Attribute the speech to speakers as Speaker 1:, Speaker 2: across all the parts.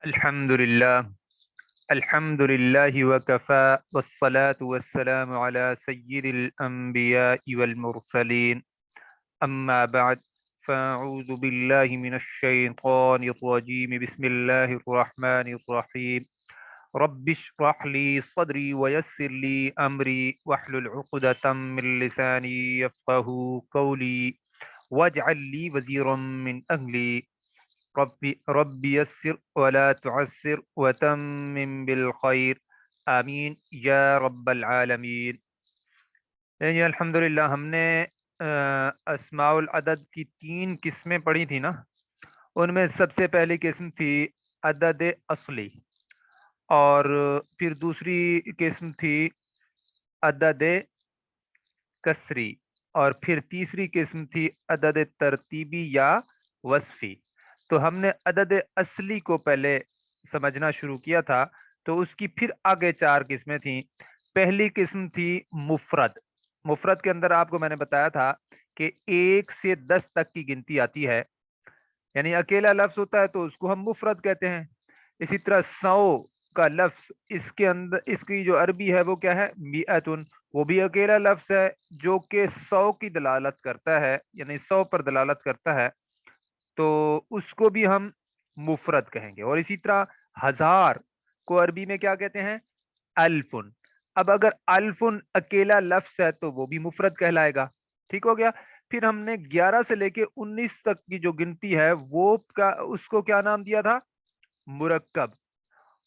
Speaker 1: الحمدللہ الحمدللہ وکفا والصلاة والسلام علی سید الانبیاء والمرسلین اما بعد فاعوذ باللہ من الشیطان الرجیم بسم اللہ الرحمن الرحیم رب اشرح لی صدری ویسر لی امری واحلل عقدۃ من لسانی یفقهوا قولی واجعل لی وزیرا من اہلی رب یسر ولا تعسر وتمم بالخیر آمین یا رب العالمین۔ یعنی الحمدللہ ہم نے اسماء العدد کی 3 قسمیں پڑھی تھی نا۔ ان میں سب سے پہلی قسم تھی عدد اصلی، اور پھر دوسری قسم تھی عدد کسری، اور پھر تیسری قسم تھی عدد ترتیبی یا وصفی۔ تو ہم نے عدد اصلی کو پہلے سمجھنا شروع کیا تھا، تو اس کی پھر آگے 4 قسمیں تھیں۔ پہلی قسم تھی مفرد۔ مفرد کے اندر آپ کو میں نے بتایا تھا کہ 1 سے 10 تک کی گنتی آتی ہے، یعنی اکیلا لفظ ہوتا ہے تو اس کو ہم مفرد کہتے ہیں۔ اسی طرح 100 کا لفظ، اس کے اندر اس کی جو عربی ہے وہ کیا ہے؟ میعتن، وہ بھی اکیلا لفظ ہے جو کہ 100 کی دلالت کرتا ہے، یعنی 100 پر دلالت کرتا ہے، تو اس کو بھی ہم مفرد کہیں گے۔ اور اسی طرح 1000 کو عربی میں کیا کہتے ہیں؟ الفن۔ اب اگر الفن اکیلا لفظ ہے تو وہ بھی مفرد کہلائے گا۔ ٹھیک ہو گیا۔ پھر ہم نے 11 سے لے کے 19 تک کی جو گنتی ہے وہ اس کو کیا نام دیا تھا؟ مرکب۔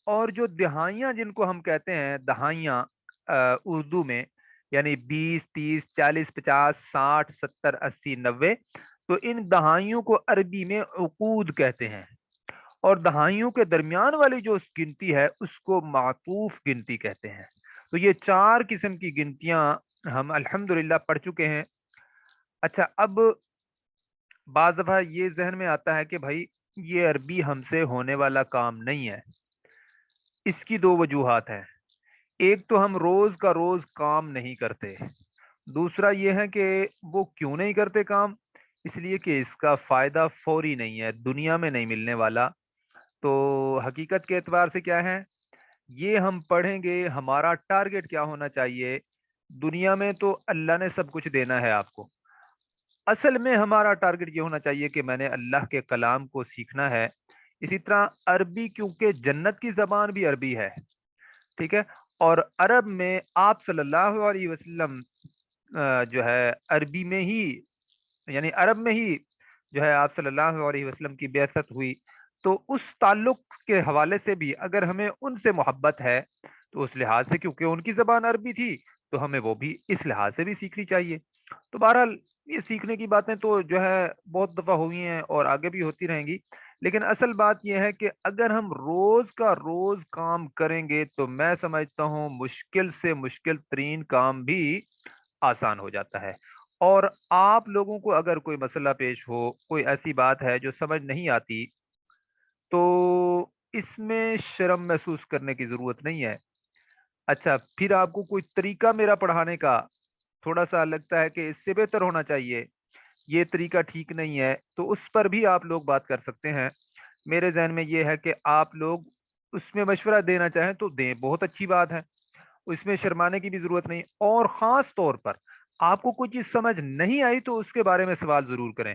Speaker 1: اور جو دہائیاں جن کو ہم کہتے ہیں دہائیاں اردو میں، یعنی 20 30 40 50 60 70 80 90، تو ان دہائیوں کو عربی میں عقود کہتے ہیں، اور دہائیوں کے درمیان والی جو گنتی ہے اس کو معطوف گنتی کہتے ہیں۔ تو یہ 4 قسم کی گنتیاں ہم الحمدللہ پڑھ چکے ہیں۔ اچھا، اب بعض دفعہ یہ ذہن میں آتا ہے کہ بھائی یہ عربی ہم سے ہونے والا کام نہیں ہے۔ اس کی 2 وجوہات ہیں۔ ایک تو ہم روز کا روز کام نہیں کرتے، دوسرا یہ ہے کہ وہ کیوں نہیں کرتے کام؟ اس لیے کہ اس کا فائدہ فوری نہیں ہے، دنیا میں نہیں ملنے والا۔ تو حقیقت کے اعتبار سے کیا ہے؟ یہ ہم پڑھیں گے، ہمارا ٹارگٹ کیا ہونا چاہیے؟ دنیا میں تو اللہ نے سب کچھ دینا ہے آپ کو، اصل میں ہمارا ٹارگٹ یہ ہونا چاہیے کہ میں نے اللہ کے کلام کو سیکھنا ہے۔ اسی طرح عربی، کیونکہ جنت کی زبان بھی عربی ہے، ٹھیک ہے، اور عرب میں آپ صلی اللہ علیہ وسلم جو ہے عربی میں ہی، یعنی عرب میں ہی جو ہے آپ صلی اللہ علیہ وسلم کی بعثت ہوئی۔ تو اس تعلق کے حوالے سے بھی اگر ہمیں ان سے محبت ہے تو اس لحاظ سے، کیونکہ ان کی زبان عربی تھی، تو ہمیں وہ بھی اس لحاظ سے بھی سیکھنی چاہیے۔ تو بہرحال یہ سیکھنے کی باتیں تو جو ہے بہت دفعہ ہوئی ہیں اور آگے بھی ہوتی رہیں گی، لیکن اصل بات یہ ہے کہ اگر ہم روز کا روز کام کریں گے تو میں سمجھتا ہوں مشکل سے مشکل ترین کام بھی آسان ہو جاتا ہے۔ اور آپ لوگوں کو اگر کوئی مسئلہ پیش ہو، کوئی ایسی بات ہے جو سمجھ نہیں آتی، تو اس میں شرم محسوس کرنے کی ضرورت نہیں ہے۔ اچھا، پھر آپ کو کوئی طریقہ میرا پڑھانے کا تھوڑا سا لگتا ہے کہ اس سے بہتر ہونا چاہیے، یہ طریقہ ٹھیک نہیں ہے، تو اس پر بھی آپ لوگ بات کر سکتے ہیں۔ میرے ذہن میں یہ ہے کہ آپ لوگ اس میں مشورہ دینا چاہیں تو دیں، بہت اچھی بات ہے، اس میں شرمانے کی بھی ضرورت نہیں۔ اور خاص طور پر آپ کو کوئی چیز سمجھ نہیں آئی تو اس کے بارے میں سوال ضرور کریں۔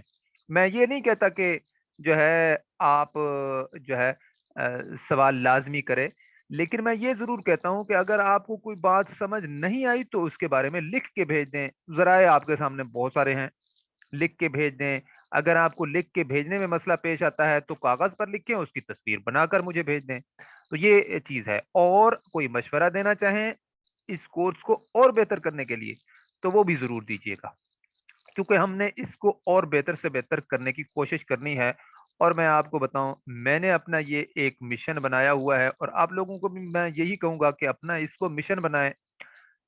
Speaker 1: میں یہ نہیں کہتا کہ جو ہے آپ جو ہے سوال لازمی کریں، لیکن میں یہ ضرور کہتا ہوں کہ اگر آپ کو کوئی بات سمجھ نہیں آئی تو اس کے بارے میں لکھ کے بھیج دیں۔ ذرائع آپ کے سامنے بہت سارے ہیں، لکھ کے بھیج دیں۔ اگر آپ کو لکھ کے بھیجنے میں مسئلہ پیش آتا ہے تو کاغذ پر لکھیں، اس کی تصویر بنا کر مجھے بھیج دیں۔ تو یہ چیز ہے۔ اور کوئی مشورہ دینا چاہیں اس کورس کو اور بہتر کرنے کے لیے تو وہ بھی ضرور دیجیے گا، کیونکہ ہم نے اس کو اور بہتر سے بہتر کرنے کی کوشش کرنی ہے۔ اور میں آپ کو بتاؤں، میں نے اپنا یہ ایک مشن بنایا ہوا ہے، اور آپ لوگوں کو بھی میں یہی کہوں گا کہ اپنا اس کو مشن بنائیں۔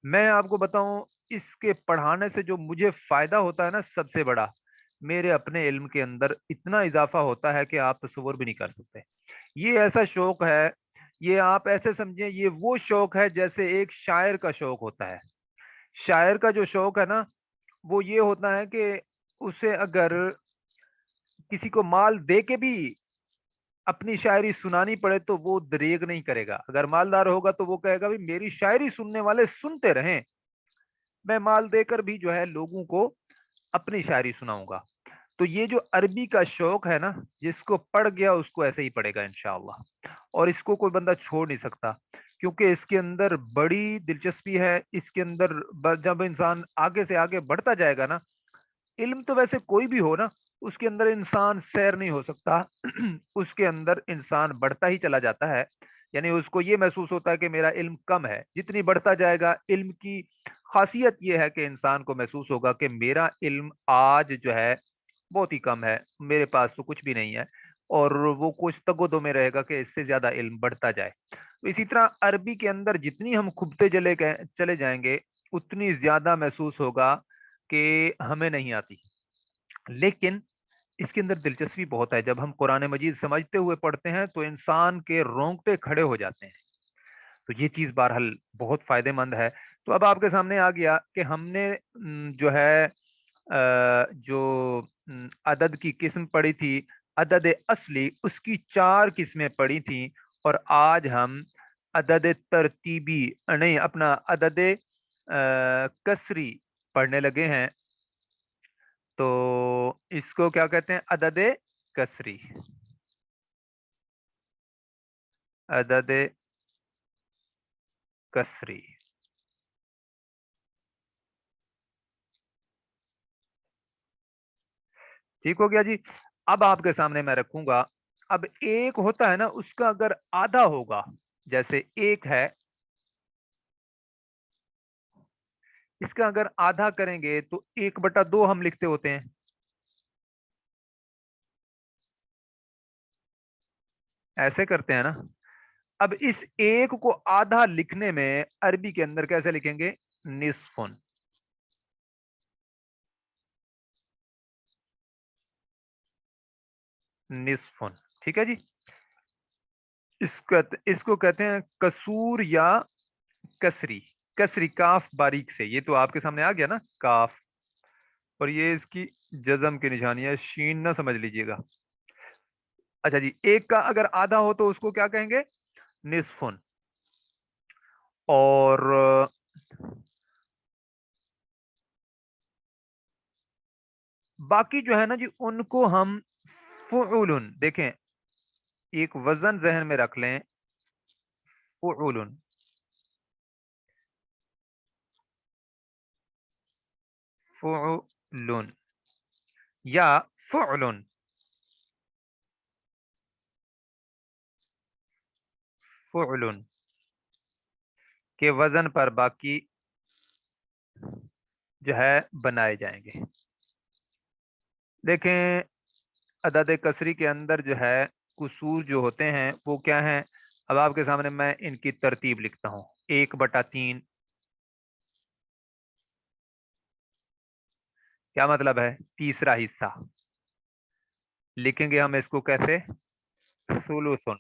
Speaker 1: میں آپ کو بتاؤں، اس کے پڑھانے سے جو مجھے فائدہ ہوتا ہے نا، سب سے بڑا، میرے اپنے علم کے اندر اتنا اضافہ ہوتا ہے کہ آپ تصور بھی نہیں کر سکتے۔ یہ ایسا شوق ہے، یہ آپ ایسے سمجھیں، یہ وہ شوق ہے جیسے ایک شاعر کا شوق ہوتا ہے۔ شاعر کا جو شوق ہے نا، وہ یہ ہوتا ہے کہ اسے اگر کسی کو مال دے کے بھی اپنی شاعری سنانی پڑے تو وہ دریغ نہیں کرے گا. اگر مالدار ہوگا تو وہ کہے گا بھی میری شاعری سننے والے سنتے رہیں, میں مال دے کر بھی جو ہے لوگوں کو اپنی شاعری سناؤں گا. تو یہ جو عربی کا شوق ہے نا, جس کو پڑ گیا اس کو ایسے ہی پڑے گا انشاءاللہ, اور اس کو کوئی بندہ چھوڑ نہیں سکتا, کیونکہ اس کے اندر بڑی دلچسپی ہے. اس کے اندر جب انسان آگے سے آگے بڑھتا جائے گا نا, علم تو ویسے کوئی بھی ہو نا, اس کے اندر انسان سیر نہیں ہو سکتا. اس کے اندر انسان بڑھتا ہی چلا جاتا ہے, یعنی اس کو یہ محسوس ہوتا ہے کہ میرا علم کم ہے. جتنی بڑھتا جائے گا, علم کی خاصیت یہ ہے کہ انسان کو محسوس ہوگا کہ میرا علم آج جو ہے بہت ہی کم ہے, میرے پاس تو کچھ بھی نہیں ہے, اور وہ کچھ تگودو میں رہے گا کہ اس سے زیادہ علم بڑھتا جائے. تو اسی طرح عربی کے اندر جتنی ہم کھبتے چلے جائیں گے, اتنی زیادہ محسوس ہوگا کہ ہمیں نہیں آتی. لیکن اس کے اندر دلچسپی بہت ہے. جب ہم قرآن مجید سمجھتے ہوئے پڑھتے ہیں تو انسان کے رونگٹے کھڑے ہو جاتے ہیں. تو یہ چیز بہرحال بہت فائدہ مند ہے. تو اب آپ کے سامنے آ گیا کہ ہم نے جو ہے جو عدد کی قسم پڑھی تھی, عدد اصلی, اس کی 4 قسمیں پڑھی تھیں, اور آج ہم عدد ترتیبی نہیں اپنا عدد کسری پڑھنے لگے ہیں. تو اس کو کیا کہتے ہیں؟ عدد کسری. عدد کسری. ٹھیک ہو گیا جی. اب آپ کے سامنے میں رکھوں گا, اب ایک ہوتا ہے نا, اس کا اگر آدھا ہوگا, جیسے ایک ہے, اس کا اگر آدھا کریں گے تو 1/2 ہم لکھتے ہوتے ہیں. ایسے کرتے ہیں نا. اب اس ایک کو آدھا لکھنے میں عربی کے اندر کیسے لکھیں گے؟ نصفن. نصفن, ٹھیک ہے جی. اس کو کہتے ہیں کسور یا کسری. کسری کاف باریک سے, یہ تو آپ کے سامنے آ گیا نا کاف, اور یہ اس کی جزم کی نشانی ہے, شین نہ سمجھ لیجئے گا. اچھا جی, ایک کا اگر آدھا ہو تو اس کو کیا کہیں گے؟ نصفن. اور باقی جو ہے نا جی, ان کو ہم فعولن, دیکھیں ایک وزن ذہن میں رکھ لیں, فعولن. فعلن یا فعلن. فعلن کے وزن پر باقی جو ہے بنائے جائیں گے. دیکھیں عدد کسری کے اندر جو ہے کسور جو ہوتے ہیں وہ کیا ہیں؟ اب آپ کے سامنے میں ان کی ترتیب لکھتا ہوں. 1/3 کیا مطلب ہے؟ تیسرا حصہ. لکھیں گے ہم اس کو کیسے؟ ثلثن.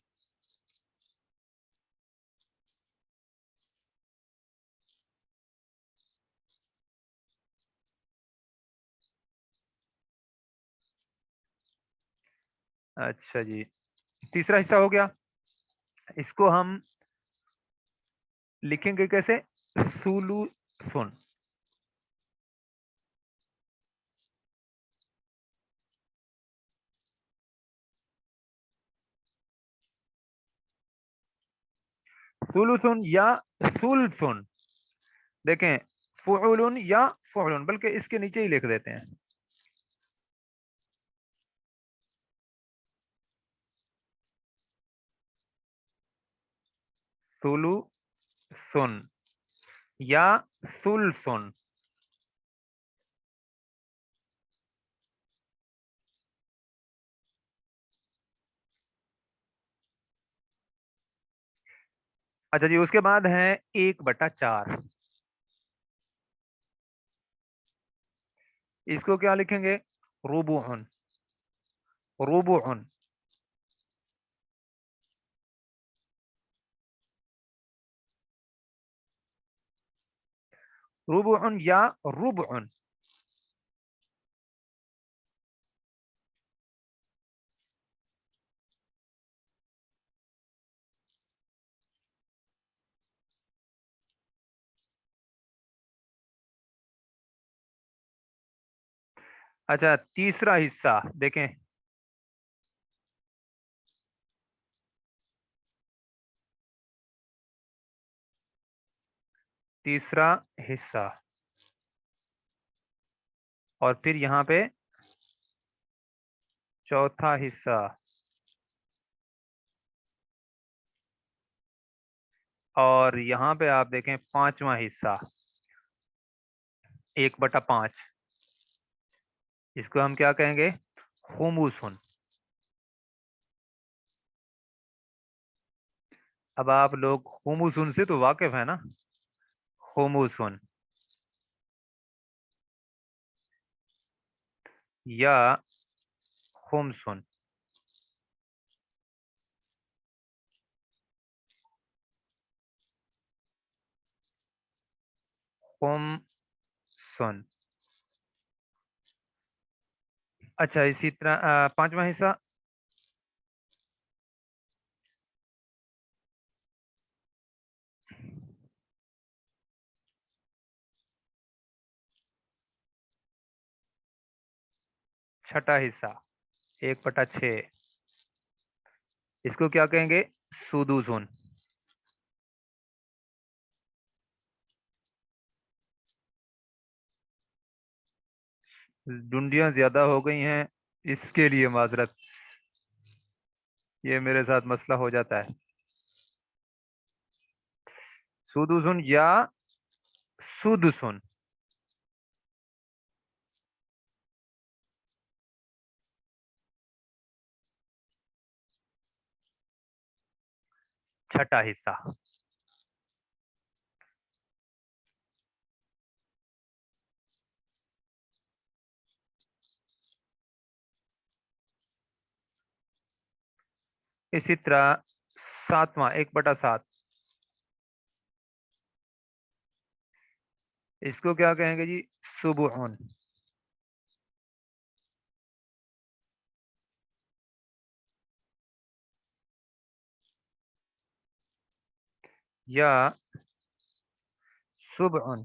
Speaker 1: اچھا جی, تیسرا حصہ ہو گیا. اس کو ہم لکھیں گے کیسے؟ ثلثن. ثلثن یا ثلثن. دیکھیں فعلن یا فعلن, بلکہ اس کے نیچے ہی لکھ دیتے ہیں. ثلثن یا ثلثن. اچھا جی, اس کے بعد ہے 1/4. اس کو کیا لکھیں گے؟ ربعن. ربعن. ربعن یا ربعن. اچھا تیسرا حصہ دیکھیں، تیسرا حصہ، اور پھر یہاں پہ چوتھا حصہ، اور یہاں پہ آپ دیکھیں پانچواں حصہ، 1/5۔ اس کو ہم کیا کہیں گے؟ خموسن۔ اب آپ لوگ خموسن سے تو واقف ہے نا؟ خموسن یا خمسن، خمسن۔ اچھا اسی طرح پانچواں حصہ، چھٹا حصہ، 1/6۔ اس کو کیا کہیں گے؟ سدوسن۔ ڈنڈیاں زیادہ ہو گئی ہیں، اس کے لیے معذرت، یہ میرے ساتھ مسئلہ ہو جاتا ہے۔ سدوسن یا سدسن۔ چھٹا حصہ، اسی طرح ساتواں، 1/7۔ اس کو کیا کہیں گے جی؟ سبعن۔ یا سبعن۔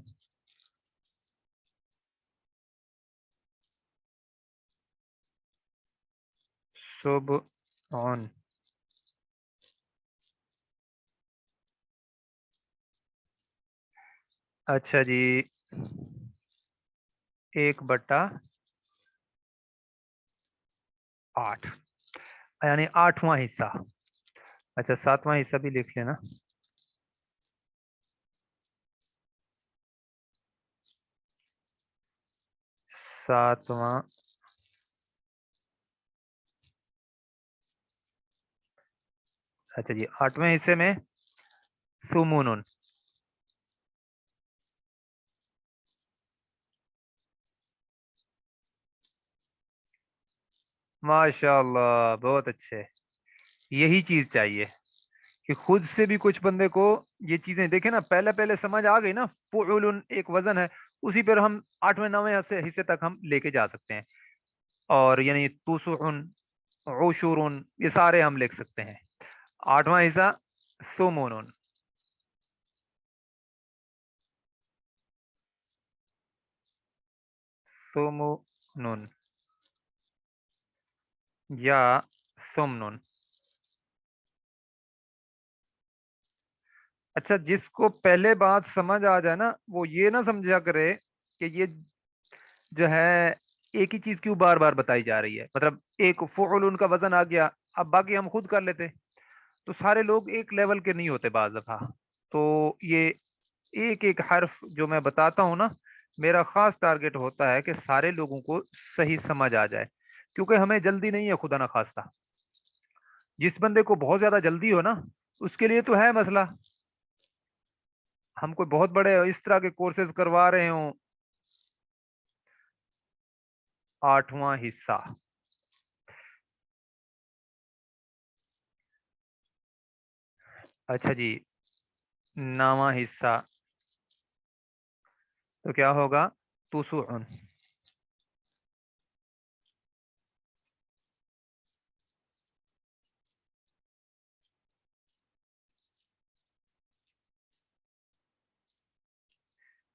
Speaker 1: سبعن۔ اچھا جی، 1/8، یعنی 8واں حصہ۔ اچھا 7واں حصہ بھی لکھ لینا۔ 7واں، اچھا جی 8ویں حصے میں سمونن۔ ماشاء اللہ، بہت اچھے، یہی چیز چاہیے کہ خود سے بھی کچھ بندے کو یہ چیزیں دیکھیں نا، پہلے پہلے سمجھ آ گئی نا، فعول ایک وزن ہے، اسی پر ہم 8ویں 9ویں حصے تک ہم لے کے جا سکتے ہیں، اور یعنی تسعن، عشرن، یہ سارے ہم لکھ سکتے ہیں۔ 8واں حصہ سمونن۔ سمونن یا سمنن۔ اچھا جس کو پہلے بات سمجھ آ جائے نا، وہ یہ نہ سمجھا کرے کہ یہ جو ہے ایک ہی چیز کیوں بار بار بتائی جا رہی ہے، مطلب ایک فعل ان کا وزن آ گیا، اب باقی ہم خود کر لیتے، تو سارے لوگ ایک لیول کے نہیں ہوتے بعض دفعہ، تو یہ ایک ایک حرف جو میں بتاتا ہوں نا، میرا خاص ٹارگٹ ہوتا ہے کہ سارے لوگوں کو صحیح سمجھ آ جائے، کیونکہ ہمیں جلدی نہیں ہے خدا نہ خواستہ، جس بندے کو بہت زیادہ جلدی ہو نا، اس کے لیے تو ہے مسئلہ، ہم کوئی بہت بڑے اس طرح کے کورسز کروا رہے ہوں۔ 8واں حصہ، اچھا جی 9واں حصہ، تو کیا ہوگا؟ تسعن۔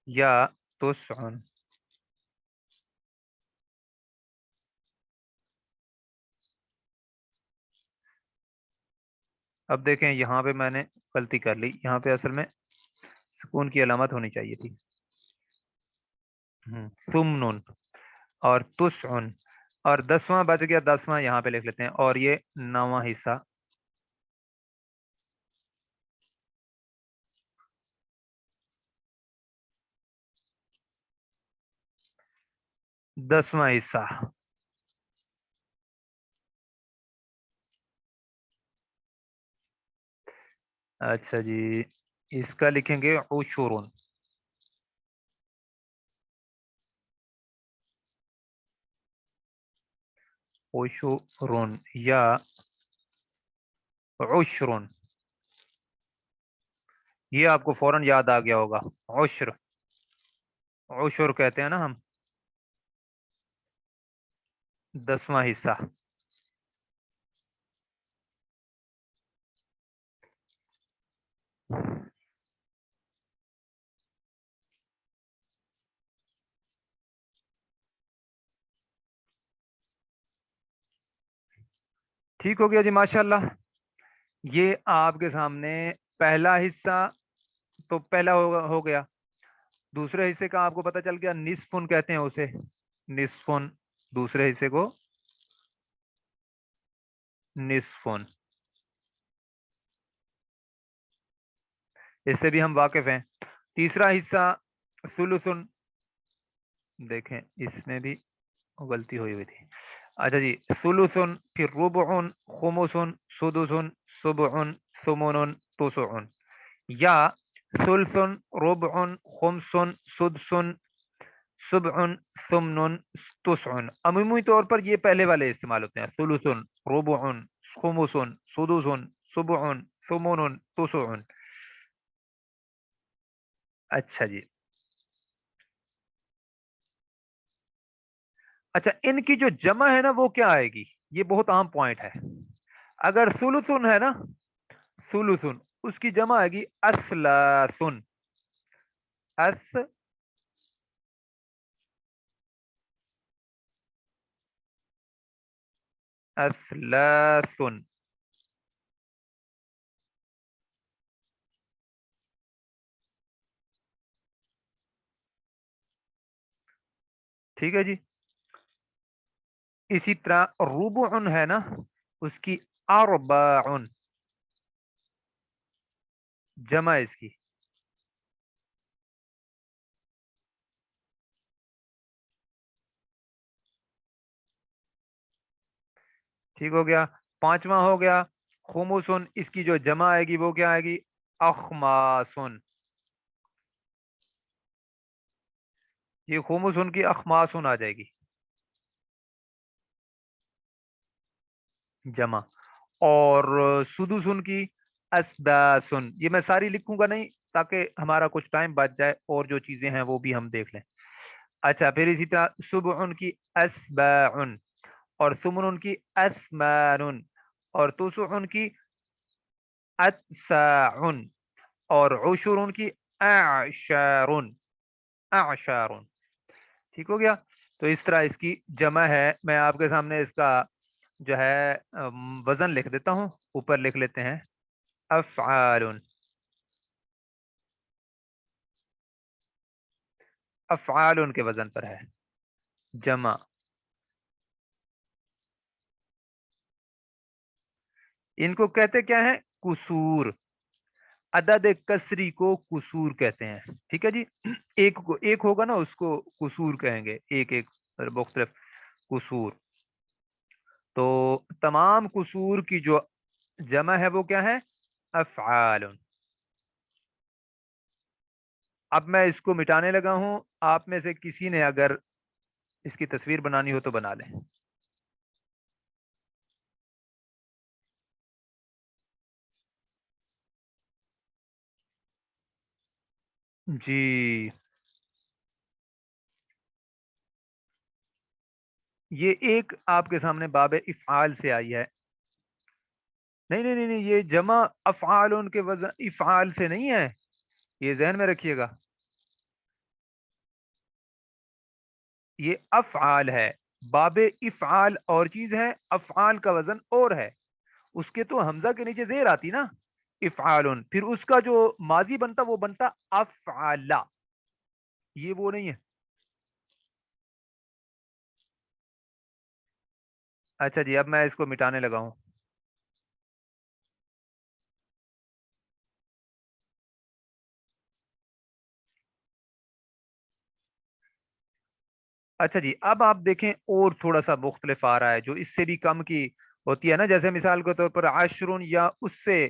Speaker 1: یا تسعن۔ اب دیکھیں یہاں پہ میں نے غلطی کر لی، یہاں پہ اصل میں سکون کی علامت ہونی چاہیے تھی. سمن اور تسعن، اور 10واں بچ گیا، 10واں یہاں پہ لکھ لیتے ہیں، اور یہ 9واں حصہ 10واں حصہ. اچھا جی، اس کا لکھیں گے عشرن. عشرن یا عشرن، یہ آپ کو فوراً یاد آ گیا ہوگا. عشر، عشر کہتے ہیں نا ہم 10واں حصہ. ٹھیک ہو گیا جی، ماشاء اللہ. یہ آپ کے سامنے پہلا حصہ تو پہلا ہو گیا. دوسرے حصے کا آپ کو پتہ چل گیا، نصفن کہتے ہیں اسے، نصفن. دوسرے حصے کو نصفن، اس سے بھی ہم واقف ہیں. تیسرا حصہ ثلثن، دیکھیں اس میں بھی غلطی ہوئی تھی. اچھا جی، ثلثن، پھر ربعن، خمسن، سدسن، سبعن، ثمنن، تسعن. یا ثلثن، ربعن، خمسن، سدسن، سبعن، ثمنن، تسعن. عمومی طور پر یہ پہلے والے استعمال ہوتے ہیں، ثلثن، ربعن، خمسن، سدسن، سبعن، ثمنن، تسعن. اچھا جی، اچھا ان کی جو جمع ہے نا وہ کیا آئے گی؟ یہ بہت اہم پوائنٹ ہے. اگر ثلثن ہے نا، ثلثن، اس کی جمع آئے گی اثلاثن. اثلاثن. ٹھیک ہے جی. اسی طرح ربعن ہے نا، اس کی اربعن، جمع اس کی. ٹھیک ہو گیا. پانچواں ہو گیا خمسن، اس کی جو جمع آئے گی وہ کیا آئے گی؟ اخماسن. یہ خمسن کی اخماسن آ جائے گی جمع. اور سدسن کی اسداسن. یہ میں ساری لکھوں گا نہیں تاکہ ہمارا کچھ ٹائم بچ جائے، اور جو چیزیں ہیں وہ بھی ہم دیکھ لیں. اچھا، پھر اسی طرح سبعن کی اسباعن، اور ثمن کی اسمان، اور تسعن کی اتساعن، اور عشر کی اعشارن، اعشارن. ٹھیک ہو گیا. تو اس طرح اس کی جمع ہے. میں آپ کے سامنے اس کا جو ہے وزن لکھ دیتا ہوں، اوپر لکھ لیتے ہیں افعال. افعال ان کے وزن پر ہے جمع. ان کو کہتے کیا ہے؟ کسور. عدد کسری کو کسور کہتے ہیں. ٹھیک ہے جی. ایک کو ایک ہوگا نا، اس کو کسور کہیں گے، ایک ایک مختلف کسور. تو تمام کسور کی جو جمع ہے وہ کیا ہے؟ افعال. اب میں اس کو مٹانے لگا ہوں، آپ میں سے کسی نے اگر اس کی تصویر بنانی ہو تو بنا لیں. جی، یہ ایک آپ کے سامنے باب افعال سے آئی ہے. نہیں نہیں نہیں نہیں، یہ جمع افعال ان کے وزن افعال سے نہیں ہے، یہ ذہن میں رکھیے گا. یہ افعال ہے. باب افعال اور چیز ہے، افعال کا وزن اور ہے. اس کے تو حمزہ کے نیچے زیر آتی نا، افعالن، پھر اس کا جو ماضی بنتا وہ بنتا افعلا، یہ وہ نہیں ہے. اچھا جی، اب میں اس کو مٹانے لگا ہوں. اچھا جی، اب آپ دیکھیں اور تھوڑا سا مختلف آ رہا ہے جو اس سے بھی کم کی ہوتی ہے نا، جیسے مثال کے طور پر عشرن، یا اس سے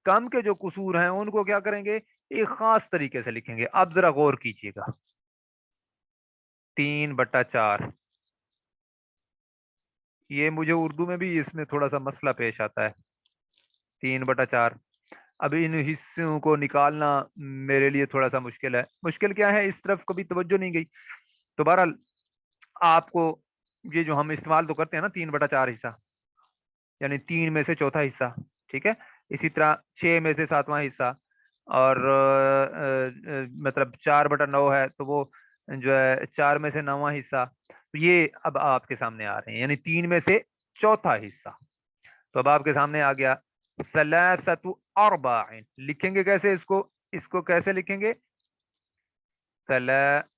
Speaker 1: کم کے جو قصور ہیں ان کو کیا کریں گے، ایک خاص طریقے سے لکھیں گے. اب ذرا غور کیجئے گا. 3/4، یہ مجھے اردو میں بھی اس میں تھوڑا سا مسئلہ پیش آتا ہے. 3/4، اب ان حصوں کو نکالنا میرے لیے تھوڑا سا مشکل ہے. مشکل کیا ہے، اس طرف کبھی توجہ نہیں گئی. تو بہرحال آپ کو یہ جو ہم استعمال تو کرتے ہیں نا، 3/4 حصہ، یعنی 3 میں سے چوتھا حصہ، ٹھیک ہے. اسی طرح 6 میں سے 7واں حصہ، اور مطلب 4/9 ہے تو وہ جو ہے 4 میں سے 9واں حصہ. یہ اب آپ کے سامنے آ رہے ہیں، یعنی 3 میں سے چوتھا حصہ. تو اب آپ کے سامنے آ گیا ثلاثۃ ارباع. لکھیں گے کیسے اس کو کیسے لکھیں گے، ثلاثۃ.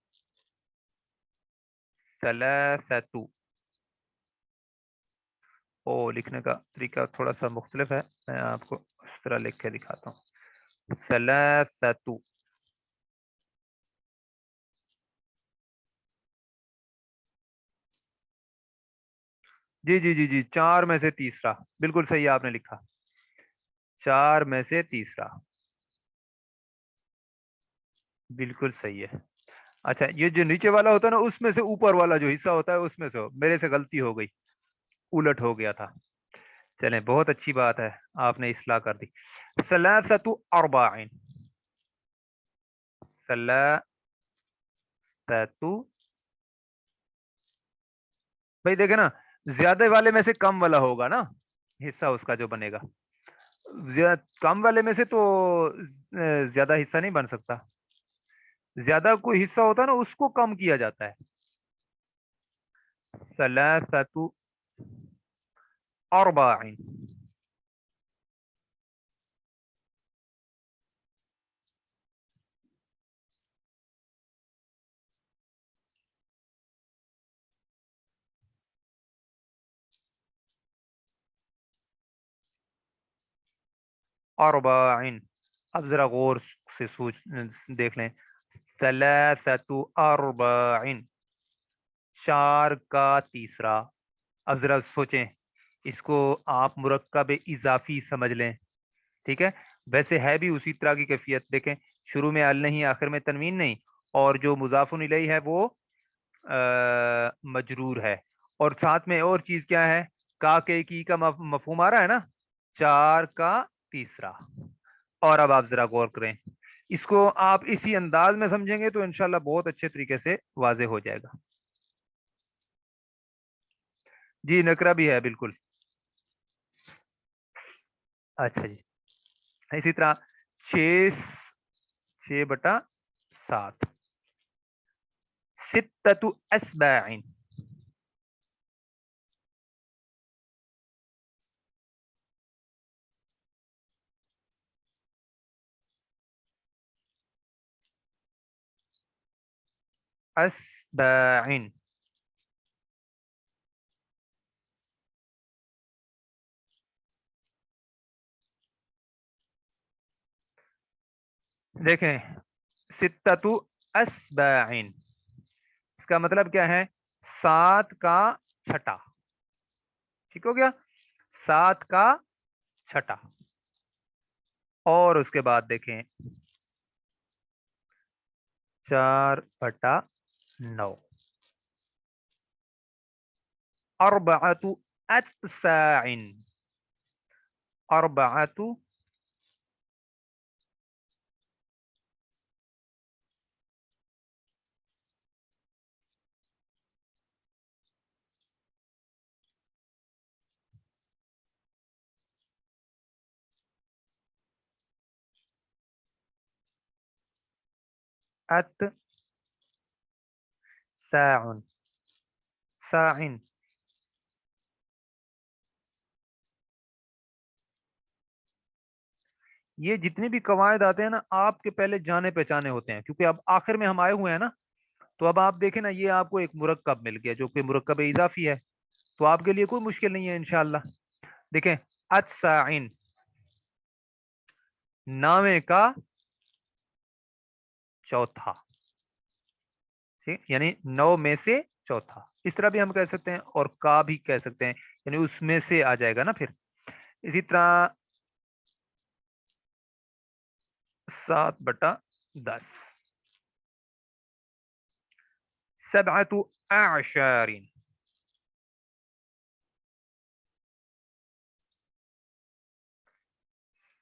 Speaker 1: لکھنے کا طریقہ تھوڑا سا مختلف ہے، میں آپ کو اس طرح لکھ کے دکھاتا ہوں. ثلاثۃ، جی جی جی جی، 4 میں سے تیسرا، بالکل صحیح آپ نے لکھا، 4 میں سے تیسرا، بالکل صحیح ہے. اچھا، یہ جو نیچے والا ہوتا ہے نا، اس میں سے اوپر والا جو حصہ ہوتا ہے اس میں سے میرے سے غلطی ہو گئی، الٹ ہو گیا تھا. چلیں، بہت اچھی بات ہے، آپ نے اصلاح کر دی. ثلاثۃ ارباع، ثلاثۃ، بھائی دیکھیں نا، زیادہ والے میں سے کم والا ہوگا نا حصہ، اس کا جو بنے گا. کم والے میں سے تو زیادہ حصہ نہیں بن سکتا. زیادہ کوئی حصہ ہوتا ہے نا، اس کو کم کیا جاتا ہے. ثلاثۃ ارباع، ارباع. اب ذرا غور سے سوچ دیکھ لیں. ثلاثۃ ارباع، 4 کا تیسرا. اب ذرا سوچیں، اس کو آپ مرکب اضافی سمجھ لیں، ٹھیک ہے. ویسے ہے بھی اسی طرح کی کیفیت. دیکھیں، شروع میں ال نہیں، آخر میں تنوین نہیں، اور جو مضاف الیہ ہے وہ مجرور ہے. اور ساتھ میں اور چیز کیا ہے، کا کے کی کا مفہوم آ رہا ہے نا، 4 کا تیسرا. اور اب آپ ذرا غور کریں، اس کو آپ اسی انداز میں سمجھیں گے تو انشاءاللہ بہت اچھے طریقے سے واضح ہو جائے گا. جی، نکرہ بھی ہے بالکل. اچھا جی، اسی طرح 6/7، ستۃ اسباع، اسباع. دیکھیں، ستۃ اسباع، اس کا مطلب کیا ہے، 7 کا چھٹا. ٹھیک ہو گیا، 7 کا چھٹا. اور اس کے بعد دیکھیں 4/9، اربعۃ اتساع، اربعۃ اتساع، ساع. یہ جتنے بھی قواعد آتے ہیں نا آپ کے پہلے جانے پہچانے ہوتے ہیں، کیونکہ اب آخر میں ہم آئے ہوئے ہیں نا. تو اب آپ دیکھیں نا یہ آپ کو ایک مرکب مل گیا جو کہ مرکب اضافی ہے، تو آپ کے لیے کوئی مشکل نہیں ہے انشاءاللہ. دیکھیں اتساعین، نامے کا چوتھا، یعنی 9 میں سے چوتھا، اس طرح بھی ہم کہہ سکتے ہیں اور کا بھی کہہ سکتے ہیں، یعنی اس میں سے آ جائے گا نا پھر. اسی طرح 7/10، 17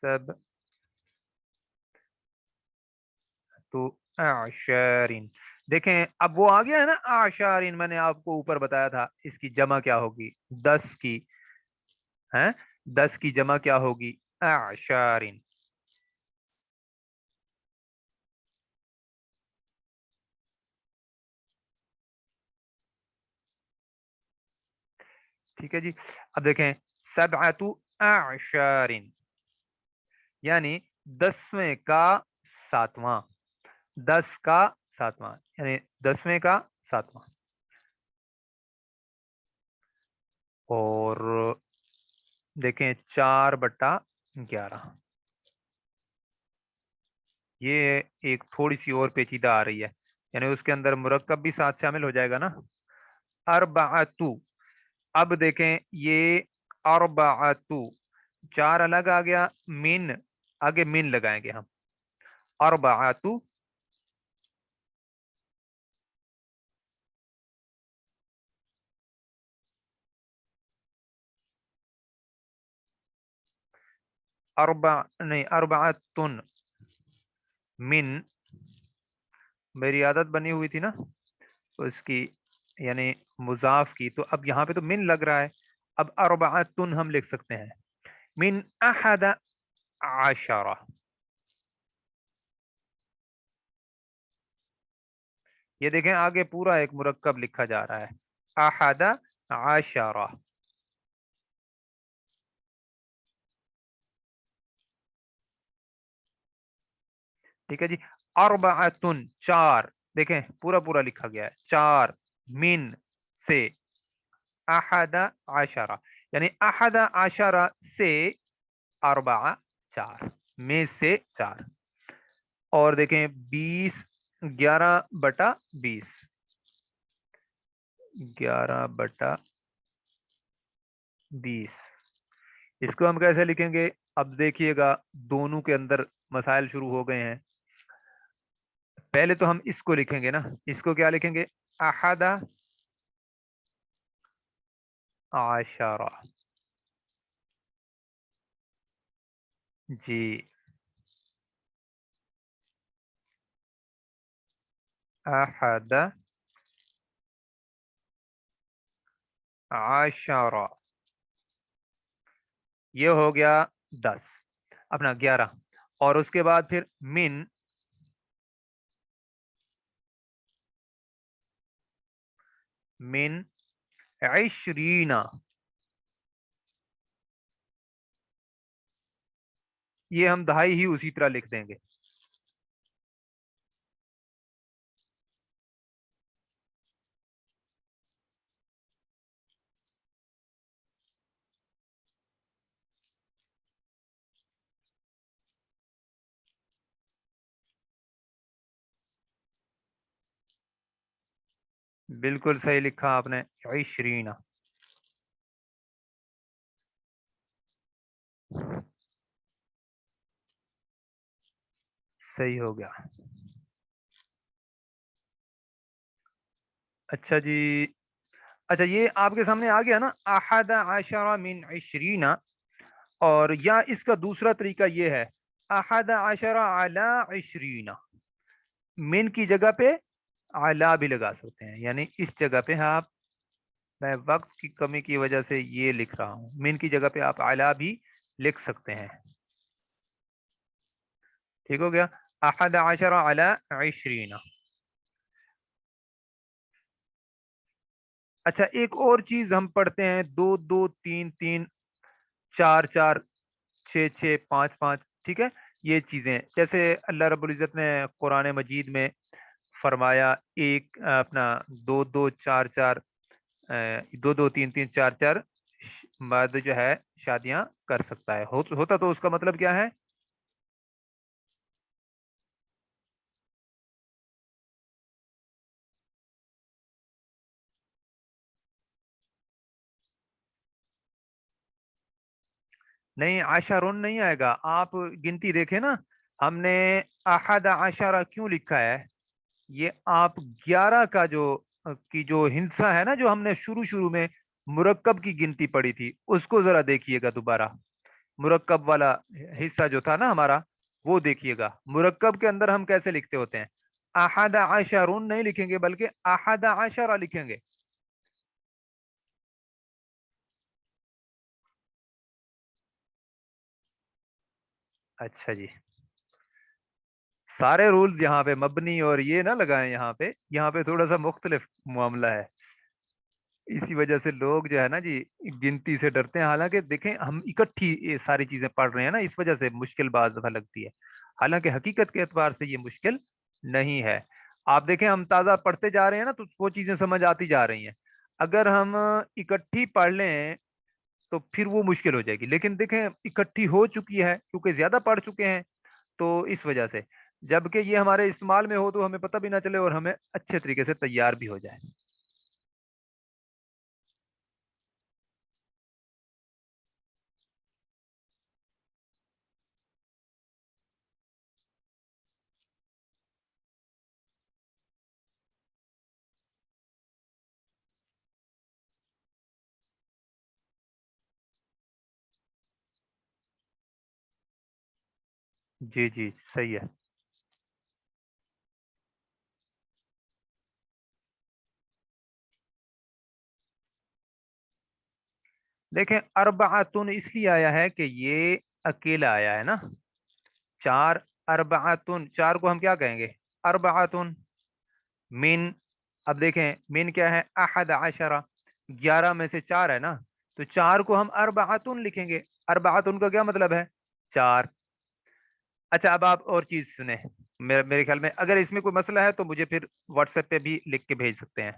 Speaker 1: 17 دیکھیں اب وہ آ گیا ہے نا آشارین، میں نے آپ کو اوپر بتایا تھا اس کی جمع کیا ہوگی، 10 کی ہے، 10 کی جمع کیا ہوگی، اعشارین. ٹھیک ہے جی. اب دیکھیں 7 یعنی 10ویں کا 7واں، 10 کا 7واں یعنی 10ویں کا 7واں. اور دیکھیں 4/11، یہ ایک تھوڑی سی اور پیچیدہ آ رہی ہے، یعنی اس کے اندر مرکب بھی ساتھ شامل ہو جائے گا نا. اربعتو، اب دیکھیں یہ اربعتو 4 الگ آ گیا، من آگے من لگائیں گے ہم، اربعتو نہیں اربعتن، من میری عادت بنی ہوئی تھی نا اس کی یعنی مضاف کی، تو اب یہاں پہ تو من لگ رہا ہے، اب اربعتن ہم لکھ سکتے ہیں من 11. یہ دیکھیں آگے پورا ایک مرکب لکھا جا رہا ہے 11. ٹھیک ہے جی. اربعتن 4، دیکھیں پورا پورا لکھا گیا ہے 4 من سے 11 یعنی 11 سے 4 میں سے 4. اور دیکھیں 20، 11/20، 11/20 اس کو ہم کیسے لکھیں گے؟ اب دیکھیے گا دونوں کے اندر مسائل شروع ہو گئے ہیں. پہلے تو ہم اس کو لکھیں گے نا، اس کو کیا لکھیں گے، 11 جی. 11 یہ ہو گیا 10 اپنا 11، اور اس کے بعد پھر من 20، یہ ہم دہائی ہی اسی طرح لکھ دیں گے. بالکل صحیح لکھا آپ نے 20، صحیح ہو گیا. اچھا جی. اچھا یہ آپ کے سامنے آ گیا نا 11 من 20، اور یا اس کا دوسرا طریقہ یہ ہے 11 علی 20، من کی جگہ پہ اعلی بھی لگا سکتے ہیں، یعنی اس جگہ پہ آپ، میں وقت کی کمی کی وجہ سے یہ لکھ رہا ہوں، من کی جگہ پہ آپ اعلی بھی لکھ سکتے ہیں. ٹھیک ہو گیا 11 علی 20. اچھا ایک اور چیز ہم پڑھتے ہیں، 2 2 3 3 4 4 6 6 5 5، ٹھیک ہے. یہ چیزیں جیسے اللہ رب العزت نے قرآن مجید میں فرمایا ایک اپنا دو دو چار چار دو دو تین تین چار چار مرد جو ہے شادیاں کر سکتا ہے، ہوتا تو اس کا مطلب کیا ہے؟ نہیں عشرن نہیں آئے گا، آپ گنتی دیکھیں نا، ہم نے احد عشرہ کیوں لکھا ہے؟ یہ آپ 11 کا جو ہندسہ ہے نا، جو ہم نے شروع میں مرکب کی گنتی پڑھی تھی، اس کو ذرا دیکھیے گا دوبارہ، مرکب والا حصہ جو تھا نا ہمارا، وہ دیکھیے گا مرکب کے اندر ہم کیسے لکھتے ہوتے ہیں، احد عشرن نہیں لکھیں گے بلکہ احد عشرہ لکھیں گے۔ اچھا جی، سارے رولز یہاں پہ مبنی اور یہ نہ لگائیں، یہاں پہ تھوڑا سا مختلف معاملہ ہے، اسی وجہ سے لوگ جو ہے نا جی گنتی سے ڈرتے ہیں، حالانکہ دیکھیں ہم اکٹھی یہ ساری چیزیں پڑھ رہے ہیں نا، اس وجہ سے مشکل بعض دفعہ لگتی ہے، حالانکہ حقیقت کے اعتبار سے یہ مشکل نہیں ہے۔ آپ دیکھیں ہم تازہ پڑھتے جا رہے ہیں نا تو وہ چیزیں سمجھ آتی جا رہی ہیں، اگر ہم اکٹھی پڑھ لیں تو پھر وہ مشکل ہو جائے گی، لیکن دیکھیں اکٹھی ہو چکی ہے کیونکہ زیادہ پڑھ چکے ہیں، تو اس وجہ سے جبکہ یہ ہمارے استعمال میں ہو تو ہمیں پتہ بھی نہ چلے اور ہمیں اچھے طریقے سے تیار بھی ہو جائے۔ جی جی صحیح ہے۔ دیکھیں اربعتن اس لیے آیا ہے کہ یہ اکیلا آیا ہے نا، چار، اربعتن چار کو ہم کیا کہیں گے؟ اربعتن من، اب دیکھیں من کیا ہے؟ احد عشرہ، 11 میں سے چار ہے نا، تو چار کو ہم اربعتن لکھیں گے، اربعتن کا کیا مطلب ہے؟ چار۔ اچھا اب آپ اور چیز سنیں، میرے خیال میں اگر اس میں کوئی مسئلہ ہے تو مجھے پھر واٹس ایپ پہ بھی لکھ کے بھیج سکتے ہیں۔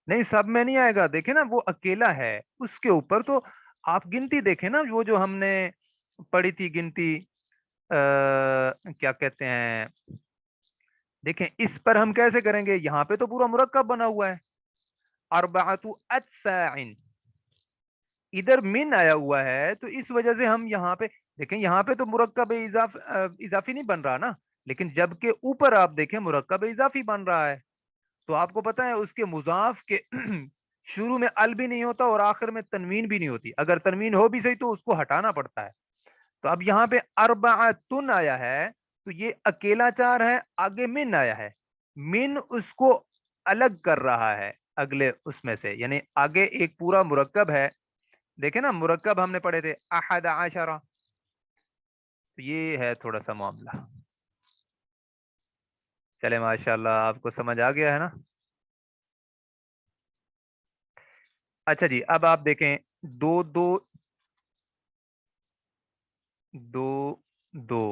Speaker 1: نہیں سب میں نہیں آئے گا، دیکھیں نا وہ اکیلا ہے، اس کے اوپر تو آپ گنتی دیکھیں نا، وہ جو ہم نے پڑھی تھی گنتی، کیا کہتے ہیں، دیکھیں اس پر ہم کیسے کریں گے، یہاں پہ تو پورا مرکب بنا ہوا ہے، اربعۃ اجزاء، ادھر من آیا ہوا ہے تو اس وجہ سے ہم یہاں پہ دیکھیں، یہاں پہ تو مرکب اضافی نہیں بن رہا نا، لیکن جبکہ اوپر آپ دیکھیں مرکب اضافی بن رہا ہے، تو آپ کو پتا ہے اس کے مضاف کے شروع میں ال بھی نہیں ہوتا اور آخر میں تنوین بھی نہیں ہوتی، اگر تنوین ہو بھی صحیح تو اس کو ہٹانا پڑتا ہے، تو اب یہاں پہ اربعتن آیا ہے تو یہ اکیلا چار ہے، آگے من آیا ہے، من اس کو الگ کر رہا ہے اگلے اس میں سے، یعنی آگے ایک پورا مرکب ہے، دیکھیں نا مرکب ہم نے پڑھے تھے احد عشرہ، تو یہ ہے تھوڑا سا معاملہ۔ چلے ماشاء اللہ آپ کو سمجھ آ گیا ہے نا۔ اچھا جی اب آپ دیکھیں دو دو دو دو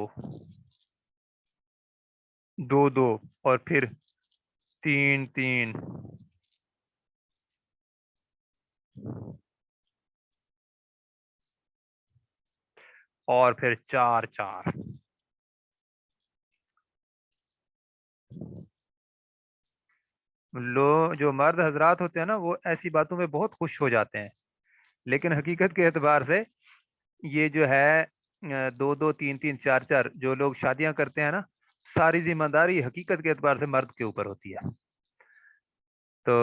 Speaker 1: دو دو اور پھر تین تین اور پھر چار چار، جو مرد حضرات ہوتے ہیں نا وہ ایسی باتوں میں بہت خوش ہو جاتے ہیں، لیکن حقیقت کے اعتبار سے یہ جو ہے دو دو تین تین چار چار جو لوگ شادیاں کرتے ہیں نا، ساری ذمہ داری حقیقت کے اعتبار سے مرد کے اوپر ہوتی ہے، تو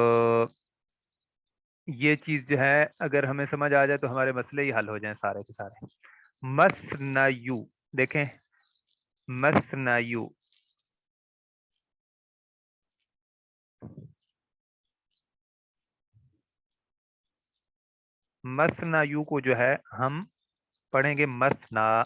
Speaker 1: یہ چیز جو ہے اگر ہمیں سمجھ آ جائے تو ہمارے مسئلے ہی حل ہو جائیں سارے کے سارے۔ مثنیو، دیکھیں مثنیو، مثنیو کو جو ہے ہم پڑھیں گے مثنا،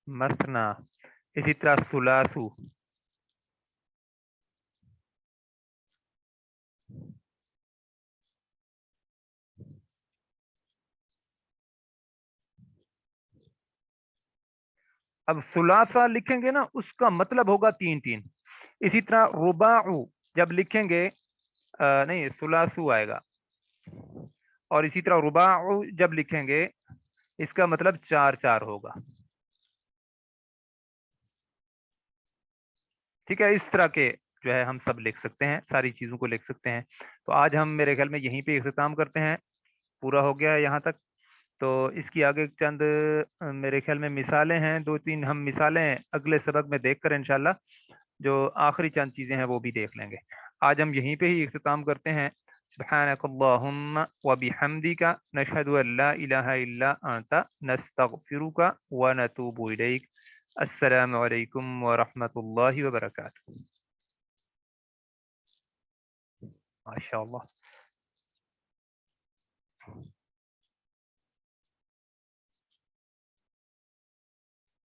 Speaker 1: مثنا. اسی طرح سلاسو. اب سلاسا لکھیں گے نا اس کا مطلب ہوگا تین تین. اسی طرح رباعو جب لکھیں گے نہیں سلاسو آئے گا. اور اسی طرح رباعو جب لکھیں گے اس کا مطلب چار چار ہوگا. ٹھیک ہے, اس طرح کے جو ہے ہم سب لکھ سکتے ہیں, ساری چیزوں کو لکھ سکتے ہیں. تو آج ہم میرے خیال میں یہیں پہ اختتام کرتے ہیں, پورا ہو گیا ہے یہاں تک. تو اس کی آگے چند میرے خیال میں مثالیں ہیں, دو تین ہم مثالیں اگلے سبق میں دیکھ کر انشاءاللہ جو آخری چند چیزیں ہیں وہ بھی دیکھ لیں گے. آج ہم یہیں پہ ہی اختتام کرتے ہیں. سبحانک اللہم وبحمدک نشہد ان لا الہ الا انت نستغفرک ونتوب الیک. السلام علیکم ورحمۃ اللہ وبرکاتہ. ماشاء اللہ.